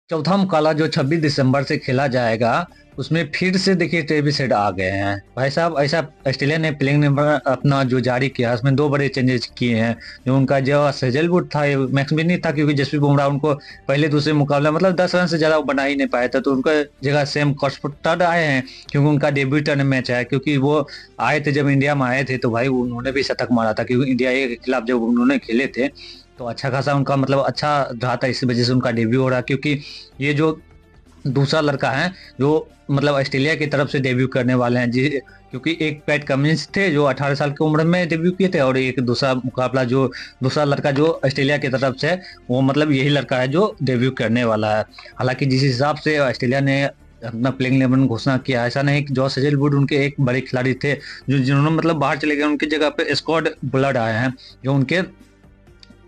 चौथा मुकाबला जो 26 दिसंबर से खेला जाएगा, उसमें फिर से देखिए ट्रेविस हेड आ गए हैं भाई साहब। ऐसा ऑस्ट्रेलिया ने प्लेइंग नंबर अपना जो जारी किया, उसमें दो बड़े चेंजेस किए हैं। जो उनका जो सेजलवुड था, मैक्स भी नहीं था, क्योंकि जसप्रीत बुमराह उनको पहले दूसरे मुकाबले मतलब 10 रन से ज्यादा बना ही नहीं पाया था, तो उनका जगह सेम कॉस्फोर्ड आए हैं, क्योंकि उनका डेब्यू टर्न मैच है। क्योंकि वो आए थे, जब इंडिया में आए थे तो भाई उन्होंने भी शतक मारा था, क्योंकि इंडिया के खिलाफ जब उन्होंने खेले थे तो अच्छा खासा उनका मतलब अच्छा रहा था, इसी वजह से उनका डेब्यू हो रहा। क्योंकि ये जो दूसरा लड़का है जो मतलब ऑस्ट्रेलिया की तरफ से डेब्यू करने वाले हैं जी, क्योंकि एक पैट कमिंस थे जो 18 साल की उम्र में डेब्यू किए थे, और एक दूसरा मुकाबला जो दूसरा लड़का जो ऑस्ट्रेलिया की तरफ से, वो मतलब यही लड़का है जो डेब्यू करने वाला है। हालांकि जिस हिसाब से ऑस्ट्रेलिया ने अपना प्लेइंग 11 घोषणा किया, ऐसा नहीं कि जॉस हेजलवुड उनके एक बड़े खिलाड़ी थे जो जिन्होंने मतलब बाहर चले गए, उनकी जगह पे स्कॉट बुलार्ड आए हैं, जो उनके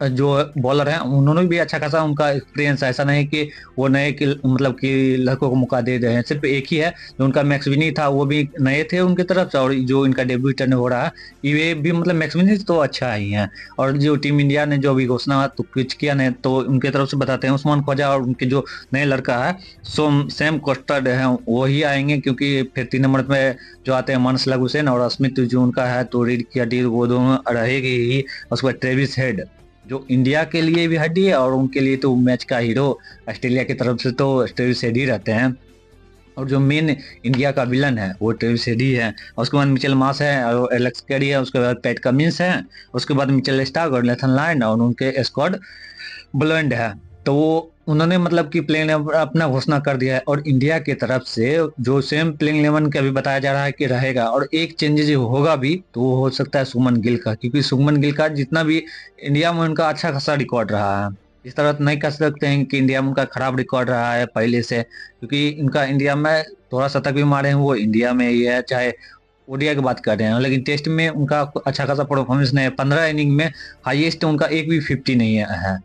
जो बॉलर हैं उन्होंने भी अच्छा खासा उनका एक्सपीरियंस है। ऐसा नहीं कि वो नए मतलब कि लड़कों को मौका दे रहे हैं, सिर्फ एक ही है जो उनका मैक्सविनी था, वो भी नए थे उनकी तरफ से, और जो इनका डेब्यू टर्न हो रहा है ये भी मतलब मैक्सविनी तो अच्छा ही है। और जो टीम इंडिया ने जो अभी घोषणा तो कुछ किया ने, तो उनके तरफ से बताते हैं उस्मान ख्वाजा और उनके जो नए लड़का है सैम कोस्टर्ड है वो ही आएंगे, क्योंकि फिर 3 नंबर पे जो आते हैं मानस हुसैन और अस्मित जो उनका है, तो रीड की हड्डी वो दोनों रहेगी ही। उसके बाद ट्रेविस हेड जो इंडिया के लिए भी हड्डी है, और उनके लिए तो मैच का हीरो ऑस्ट्रेलिया की तरफ से तो ट्रेविस हेड ही रहते हैं। और जो मेन इंडिया का विलन है वो ट्रेविस हेड ही है। और उसके बाद मिचेल मास है और एलेक्स कैरी है, उसके बाद पैट कमिंस है, उसके बाद मिचेल स्टार्क और नेथन लायन, और उनके स्क्वाड बुलंद है। तो उन्होंने मतलब कि प्लेइंग अपना घोषणा कर दिया है। और इंडिया की तरफ से जो सेम प्लेइंग 11 का भी बताया जा रहा है कि रहेगा, और एक चेंजेस होगा भी तो वो हो सकता है सुमन गिल का, क्योंकि सुमन गिल का जितना भी इंडिया में उनका अच्छा खासा रिकॉर्ड रहा है। इस तरह तो नहीं कह सकते हैं कि इंडिया में उनका खराब रिकॉर्ड रहा है पहले से, क्योंकि इनका इंडिया में थोड़ा शतक भी मारे हैं वो इंडिया में ही है, चाहे ओडीआई की बात कर रहे हैं, लेकिन टेस्ट में उनका अच्छा खासा परफॉर्मेंस नहीं है। 15 इनिंग में हाईएस्ट उनका एक भी 50 नहीं है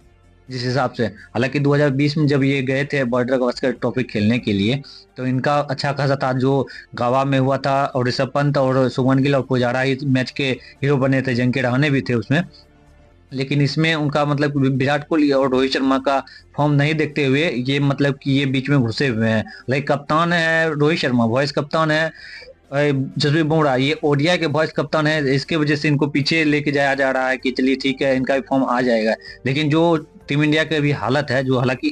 जिस हिसाब से। हालांकि 2020 में जब ये गए थे बॉर्डर गवास्कर ट्रॉफी खेलने के लिए, तो इनका अच्छा खासा था जो गावा में हुआ था, और ऋषभ पंत और शुभमन गिल और पुजारा ही मैच के हीरो बने थे, जंके रहाणे भी थे उसमें। लेकिन इसमें उनका मतलब विराट कोहली और रोहित शर्मा का फॉर्म नहीं देखते हुए ये मतलब कि ये बीच में घुसे हुए हैं। लाइक कप्तान है रोहित शर्मा, वाइस कप्तान है जसप्रीत बुमराह, ये ओडीआई के वाइस कप्तान है, इसके वजह से इनको पीछे लेके जाया जा रहा है कि चलिए ठीक है इनका भी फॉर्म आ जाएगा। लेकिन जो टीम इंडिया की अभी हालत है, जो हालांकि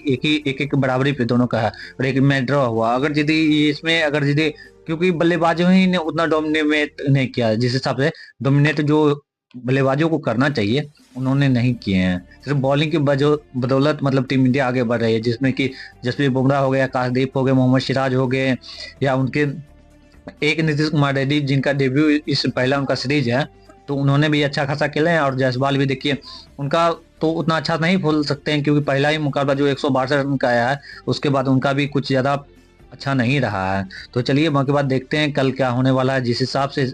एक बराबरी पे दोनों का है, और एक मैच ड्रॉ हुआ, अगर यदि इसमें अगर यदि क्योंकि बल्लेबाजों ही ने उतना डोमिनेट नहीं किया, जिस हिसाब से डोमिनेट जो बल्लेबाजों को करना चाहिए उन्होंने नहीं किए हैं। सिर्फ बॉलिंग की बदौलत मतलब टीम इंडिया आगे बढ़ रही है, जिसमें कि जसप्रीत बुमराह हो गया, आकाशदीप हो गए, मोहम्मद सिराज हो गए, या उनके एक नीतीश कुमार रेड्डी जिनका डेब्यू इस पहला उनका सीरीज है, तो उन्होंने भी अच्छा खासा खेले हैं। और जायसवाल भी देखिए उनका तो उतना अच्छा नहीं बोल सकते हैं, क्योंकि पहला ही मुकाबला जो 162 रन का आया है, उसके बाद उनका भी कुछ ज्यादा अच्छा नहीं रहा है। तो चलिए बाकी बात देखते हैं कल क्या होने वाला है। जिस हिसाब से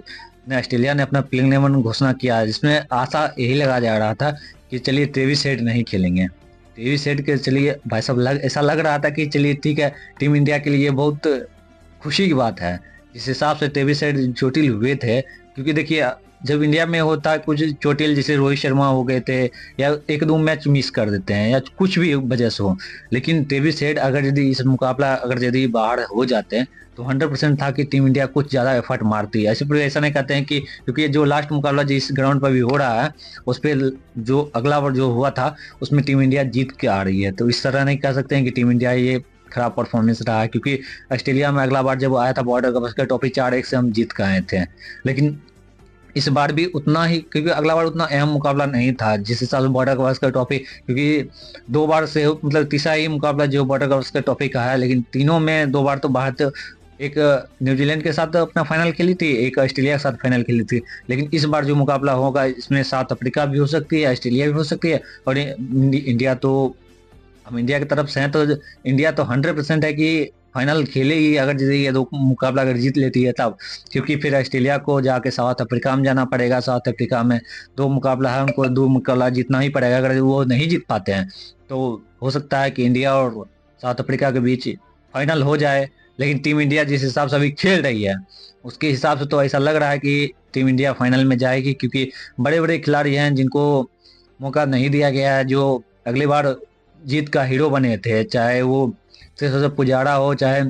ऑस्ट्रेलिया ने अपना प्लेइंग 11 घोषणा किया है, जिसमें आशा यही लगा जा रहा था कि चलिए ट्रेविस हेड नहीं खेलेंगे। ट्रेविस हेड के चलिए भाई साहब ऐसा लग रहा था कि चलिए ठीक है, टीम इंडिया के लिए बहुत खुशी की बात है जिस हिसाब से ट्रेविस हेड चोटिल हुए थे। क्योंकि देखिए जब इंडिया में होता है कुछ चोटिल, जैसे रोहित शर्मा हो गए थे, या एक दो मैच मिस कर देते हैं या कुछ भी वजह से हो, लेकिन ट्रेविस हेड अगर यदि इस मुकाबला अगर यदि बाहर हो जाते हैं तो 100% था कि टीम इंडिया कुछ ज्यादा एफर्ट मारती है। ऐसे पर ऐसा नहीं कहते हैं कि क्योंकि जो लास्ट मुकाबला जिस ग्राउंड पर भी हो रहा है उस पर जो अगला बार जो हुआ था उसमें टीम इंडिया जीत के आ रही है, तो इस तरह नहीं कह सकते हैं कि टीम इंडिया ये खराब परफॉर्मेंस रहा है। क्योंकि ऑस्ट्रेलिया में अगला बार जब आया था बॉर्डर गवास्कर ट्रॉफी 4-1 से हम जीत के आए थे, लेकिन इस बार भी उतना ही, क्योंकि अगला बार उतना अहम मुकाबला नहीं था जिस हिसाब से बॉर्डर गवास्कर ट्रॉफी, क्योंकि 2 बार से मतलब तीसरा ही मुकाबला जो बॉर्डर गवास्कर ट्रॉफी का है, लेकिन तीनों में 2 बार तो बाहर तो एक न्यूजीलैंड के साथ अपना फाइनल खेली थी, एक ऑस्ट्रेलिया के साथ फाइनल खेली थी। लेकिन इस बार जो मुकाबला होगा इसमें साउथ अफ्रीका भी हो सकती है, ऑस्ट्रेलिया भी हो सकती है, और इंडिया तो हम इंडिया की तरफ से हैं, तो इंडिया तो 100% है कि फाइनल खेलेगी अगर जैसे ये दो मुकाबला अगर जीत लेती है तब। क्योंकि फिर ऑस्ट्रेलिया को जाके साउथ अफ्रीका में जाना पड़ेगा, साउथ अफ्रीका में 2 मुकाबला है, उनको 2 मुकाबला जीतना ही पड़ेगा। अगर वो नहीं जीत पाते हैं तो हो सकता है कि इंडिया और साउथ अफ्रीका के बीच फाइनल हो जाए। लेकिन टीम इंडिया जिस हिसाब से अभी खेल रही है उसके हिसाब से तो ऐसा लग रहा है कि टीम इंडिया फाइनल में जाएगी, क्योंकि बड़े बड़े खिलाड़ी हैं जिनको मौका नहीं दिया गया है, जो अगली बार जीत का हीरो बने थे, चाहे वो से पुजारा हो चाहे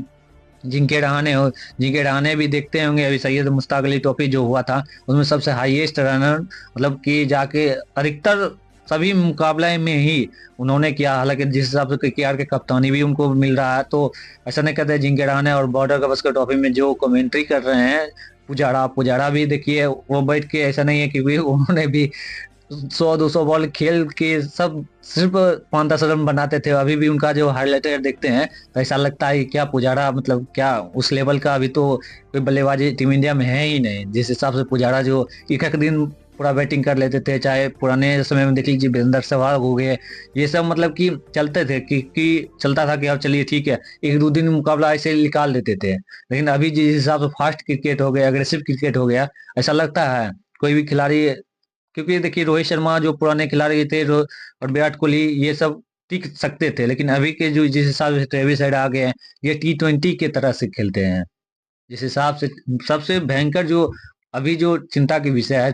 जिनके रहाणे हो। जिनके रहाणे भी देखते होंगे, अभी सैयद मुश्ताक अली ट्रॉफी जो हुआ था उसमें सबसे हाईएस्ट रनर मतलब कि जाके अधिकतर सभी मुकाबले में ही उन्होंने किया। हालांकि जिस हिसाब से केकेआर के कप्तानी भी उनको मिल रहा है, तो ऐसा नहीं कहते जिनके रहाणे और बॉर्डर गवस्कर ट्रॉफी में जो कमेंट्री कर रहे हैं पुजारा पुजारा भी देखिए वो बैठ के, ऐसा नहीं है कि उन्होंने भी 100-200 बॉल खेल के सब सिर्फ 5-10 रन बनाते थे। अभी भी उनका जो हाईलाइटर देखते हैं तो ऐसा लगता है कि क्या पुजारा मतलब क्या उस लेवल का अभी तो कोई बल्लेबाजी टीम इंडिया में है ही नहीं। जिस हिसाब से पुजारा जो एक एक दिन पूरा बैटिंग कर लेते थे, चाहे पुराने समय में देख लीजिए वीरेंद्र सहवाग हो गए, ये सब मतलब कि चलते थे कि चलता था कि अब चलिए ठीक है, 1-2 दिन मुकाबला ऐसे निकाल देते थे। लेकिन अभी जिस हिसाब से फास्ट क्रिकेट हो गया, अग्रेसिव क्रिकेट हो गया, ऐसा लगता है कोई भी खिलाड़ी, क्योंकि देखिए रोहित शर्मा जो पुराने खिलाड़ी थे और विराट कोहली ये सब टिक सकते थे, लेकिन अभी के जो जिस हिसाब से ट्रेविस हेड आ गए हैं, ये T20 के तरह से खेलते हैं जिस हिसाब से। सबसे भयंकर जो अभी जो चिंता की विषय है